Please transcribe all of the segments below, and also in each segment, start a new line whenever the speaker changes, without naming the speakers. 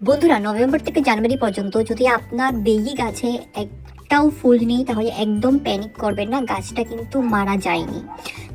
বন্ধুরা, নভেম্বর থেকে জানুয়ারি পর্যন্ত যদি আপনার বেলি গাছে একটাও ফুল নেই তাহলে একদম প্যানিক করবেন না। গাছটা কিন্তু মারা যায়নি,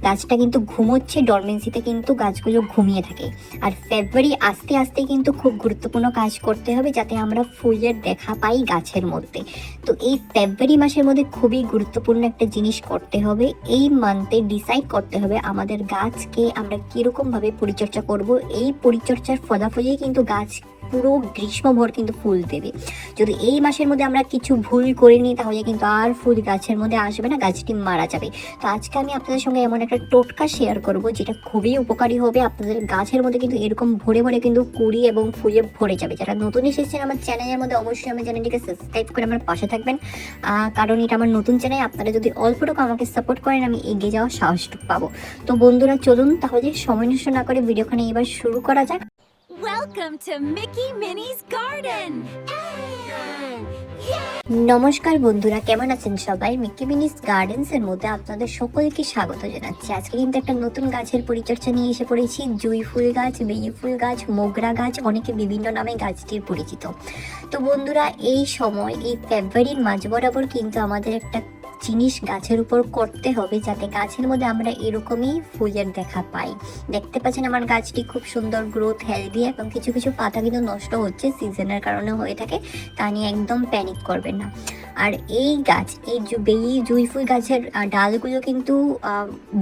গাছটা কিন্তু ঘুমোচ্ছে, ডরমেন্সিতে কিন্তু গাছগুলো ঘুমিয়ে থাকে। আর ফেব্রুয়ারি আস্তে আস্তে কিন্তু খুব গুরুত্বপূর্ণ কাজ করতে হবে যাতে আমরা ফুলের দেখা পাই গাছের মধ্যে। তো এই ফেব্রুয়ারি মাসের মধ্যে খুবই গুরুত্বপূর্ণ একটা জিনিস করতে হবে। এই মান্থে ডিসাইড করতে হবে আমাদের গাছকে আমরা কীরকমভাবে পরিচর্যা করব। এই পরিচর্যার ফলাফলেই কিন্তু গাছ পুরো গ্রীষ্মভর কিন্তু ফুল দেবে। যদি এই মাসের মধ্যে আমরা কিছু ভুল করে নিই তাহলে কিন্তু আর ফুল গাছের মধ্যে আসবে না, গাছটি মারা যাবে। তো আজকে আমি আপনাদের সঙ্গে এমন একটা টোটকা শেয়ার করব যেটা খুবই উপকারী হবে। আপনাদের গাছের মধ্যে কিন্তু এরকম ভরে ভরে কিন্তু কুড়ি এবং ফুলে ভরে যাবে। যারা নতুন এসেছেন আমার চ্যানেলের মধ্যে অবশ্যই আমার চ্যানেলটিকে সাবস্ক্রাইব করে আমার পাশে থাকবেন, কারণ এটা আমার নতুন চ্যানেল। আপনারা যদি অল্পটুকু আমাকে সাপোর্ট করেন আমি এগিয়ে যাওয়ার সাহসটুকু পাবো। তো বন্ধুরা চলুন তাহলে সময় নষ্ট না করে ভিডিওখানে এবার শুরু করা যাক।
Welcome to Mickey Minnie's Garden!
নমস্কার বন্ধুরা, কেমন আছেন সবাই? মিকি মিনিস গার্ডেন্স এর মধ্যে আপনাদের সকলকে স্বাগত জানাচ্ছি। আজকে কিন্তু একটা নতুন গাছের পরিচর্যা নিয়ে এসে পড়েছি। জুঁই ফুল গাছ, বেলি ফুল গাছ, মোগরা গাছ, অনেকে বিভিন্ন নামে গাছটির পরিচিত। তো বন্ধুরা, এই সময় এই ফেব্রুয়ারির মাঝ বরাবর কিন্তু আমাদের একটা জিনিস গাছের উপর করতে হবে যাতে গাছের মধ্যে আমরা এরকমই ফুলের দেখা পাই। দেখতে পাচ্ছেন আমার গাছটি খুব সুন্দর গ্রোথ, হেলদি, এবং কিছু কিছু পাতা কিন্তু নষ্ট হচ্ছে, সিজনের কারণে হয়ে থাকে। তা নিয়ে একদম প্যানিক করবেন না। আর এই গাছ, এই বেলি জুঁই ফুল গাছের ডালগুলো কিন্তু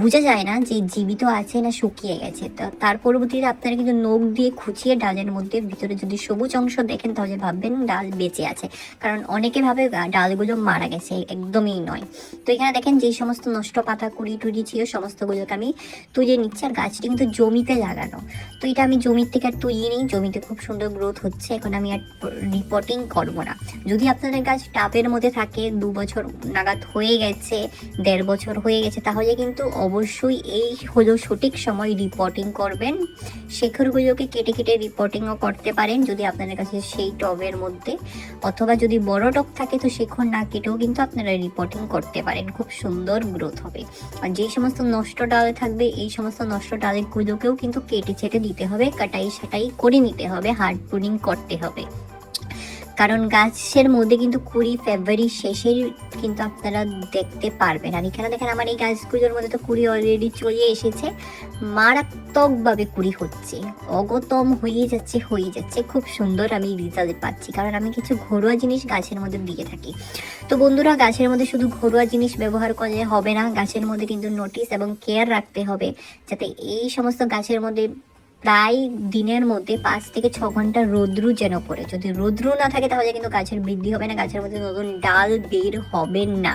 বোঝা যায় না যে জীবিত আছে না শুকিয়ে গেছে। তো তার পরবর্তীতে আপনারা কিন্তু নখ দিয়ে খুঁচিয়ে ডালের মধ্যে ভিতরে যদি সবুজ অংশ দেখেন তাহলে ভাববেন ডাল বেঁচে আছে, কারণ অনেকে ভাবে ডালগুলো মারা গেছে, একদমই নয়। তো এখানে দেখেন যে সমস্ত নষ্ট পাতা কুড়ি টুড়ি ছিল সমস্তগুলোকে আমি তুলে নিচ্ছি। আর গাছটি কিন্তু জমিতে লাগানো, তো এটা আমি জমির থেকে আর তুলিয়ে নিই। জমিতে খুব সুন্দর গ্রোথ হচ্ছে, এখন আমি আর রিপোর্টিং করবো না। যদি আপনাদের গাছ টাবের মধ্যে থাকে, 2 বছর নাগাদ হয়ে গেছে, 1.5 বছর হয়ে গেছে, তাহলে কিন্তু অবশ্যই এই হলো সঠিক সময় রিপোর্টিং করবেন। শেকড়গুলোকে কেটে কেটে রিপোর্টিংও করতে পারেন যদি আপনাদের কাছে সেই টবের মধ্যে, অথবা যদি বড় টব থাকে তো শেকড় না কেটেও কিন্তু আপনারা রিপোর্টিং করতে পারেন, খুব সুন্দর গ্রোথ হবে। আর যে সমস্ত নষ্ট ডাল থাকবে এই সমস্ত নষ্ট ডালগুলোকেও কিন্তু কেটে ছেটে দিতে হবে, কাটাই ছাটাই করে নিতে হবে, হার্ড প্রুনিং করতে হবে। কারণ গাছের মধ্যে কিন্তু কুড়ি ফেব্রুয়ারি শেষের কিন্তু আপনারা দেখতে পারবেন। আর এখানে দেখেন আমার এই গাছগুলোর মধ্যে তো কুড়ি অলরেডি চলে এসেছে, মারাত্মকভাবে কুড়ি হচ্ছে, অগতম হয়ে যাচ্ছে। খুব সুন্দর আমি রেজাল্ট পাচ্ছি, কারণ আমি কিছু ঘরোয়া জিনিস গাছের মধ্যে দিয়ে থাকি। তো বন্ধুরা, গাছের মধ্যে শুধু ঘরোয়া জিনিস ব্যবহার করলে হবে না, গাছের মধ্যে কিন্তু নোটিস এবং কেয়ার রাখতে হবে যাতে এই সমস্ত গাছের মধ্যে প্রায় দিনের মধ্যে 5 থেকে 6 ঘন্টা রোদ্রু যেন পড়ে। যদি রোদ্রু না থাকে তাহলে কিন্তু গাছের বৃদ্ধি হবে না, গাছের মধ্যে নতুন ডাল বের হবে না।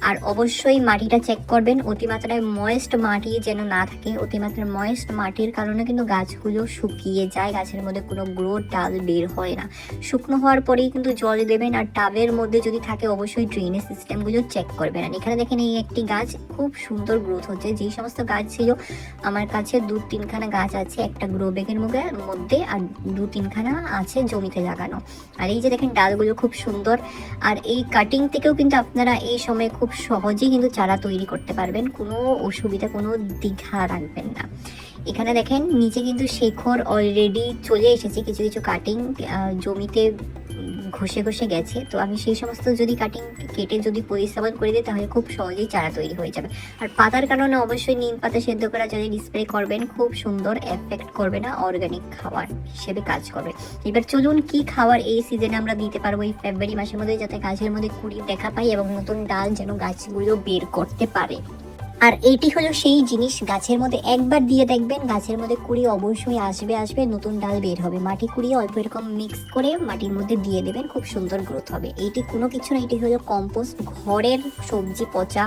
আর অবশ্যই মাটিটা চেক করবেন, অতিমাত্রায় ময়েস্ট মাটি যেন না থাকে। অতিমাত্রায় ময়েস্ট মাটির কারণে কিন্তু গাছগুলো শুকিয়ে যায়, গাছের মধ্যে কোনো গ্রোথ, ডাল বের হয় না। শুকনো হওয়ার পরেই কিন্তু জল দেবেন। আর টাবের মধ্যে যদি থাকে অবশ্যই ড্রেনেজ সিস্টেমগুলো চেক করবেন। আর এখানে দেখেন এই একটি গাছ খুব সুন্দর গ্রোথ হচ্ছে। যেই সমস্ত গাছ ছিল আমার কাছে 2-3খানা গাছ আছে একটা গ্রো ব্যাগের মধ্যে, আর 2-3খানা আছে জমিতে লাগানো। আর এই যে দেখেন ডালগুলো খুব সুন্দর। আর এই কাটিং থেকেও কিন্তু আপনারা এই সময় খুব সহজেই কিন্তু চারা তৈরি করতে পারবেন, কোনো অসুবিধা, কোনো দ্বিধা রাখবেন না। এখানে দেখেন নিচে কিন্তু শেকড় অলরেডি চলে এসেছে, কিছু কিছু কাটিং জমিতে ঘষে ঘষে গেছে। তো আমি সেই সমস্ত যদি কাটিং কেটে যদি পরিস্থাপন করে দিই তাহলে খুব সহজেই চারা তৈরি হয়ে যাবে। আর পাতার কারণে অবশ্যই নিম পাতা সেদ্ধ করা জলে স্প্রে করবেন, খুব সুন্দর এফেক্ট করবে না, অর্গানিক খাবার হিসেবে কাজ করবে। এবার চলুন কি খাবার এই সিজনে আমরা দিতে পারবো এই ফেব্রুয়ারি মাসের মধ্যে যাতে গাছের মধ্যে কুড়ি দেখা পাই এবং নতুন ডাল যেন গাছগুলো বের করতে পারে। আর এইটি হলো সেই জিনিস, গাছের মধ্যে একবার দিয়ে দেখবেন গাছের মধ্যে কুড়ি অবশ্যই আসবে, নতুন ডাল বের হবে। মাটি কুড়িয়ে অল্প এরকম মিক্স করে মাটির মধ্যে দিয়ে দেবেন, খুব সুন্দর গ্রোথ হবে। এইটি কোনো কিছু না, এটি হলো কম্পোস্ট, ঘরের সবজি পচা,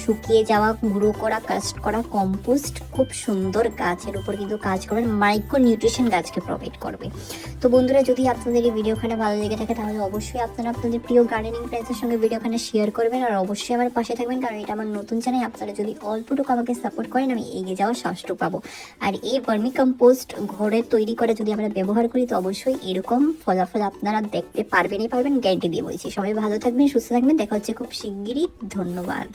শুকিয়ে যাওয়া, গুঁড়ো করা, কাস্ট করা কম্পোস্ট। খুব সুন্দর গাছের উপর কিন্তু কাজ করবেন, মাইক্রো নিউট্রিশন গাছকে প্রোভাইড করবে। তো বন্ধুরা, যদি আপনাদের এই ভিডিওখানে ভালো লেগে থাকে তাহলে অবশ্যই আপনারা আপনাদের প্রিয় গার্ডেনিং ফ্রেন্ডসের সঙ্গে ভিডিওখানে শেয়ার করবেন। আর অবশ্যই আমার পাশে থাকবেন, কারণ এটা আমার নতুন চ্যানেল। আপনারা যদি অল্পটুকু আমাকে সাপোর্ট করেন আমি এগিয়ে যাওয়ার সাহসটুকু পাবো। আর এই ভার্মি কম্পোস্ট ঘরে তৈরি করে যদি আমরা ব্যবহার করি তো অবশ্যই এরকম ফলাফল আপনারা দেখতে পারবেন, গ্যারান্টি দিয়ে বলছি। সবাই ভালো থাকবেন, সুস্থ থাকবেন, দেখা হচ্ছে খুব শিগগিরই। ধন্যবাদ।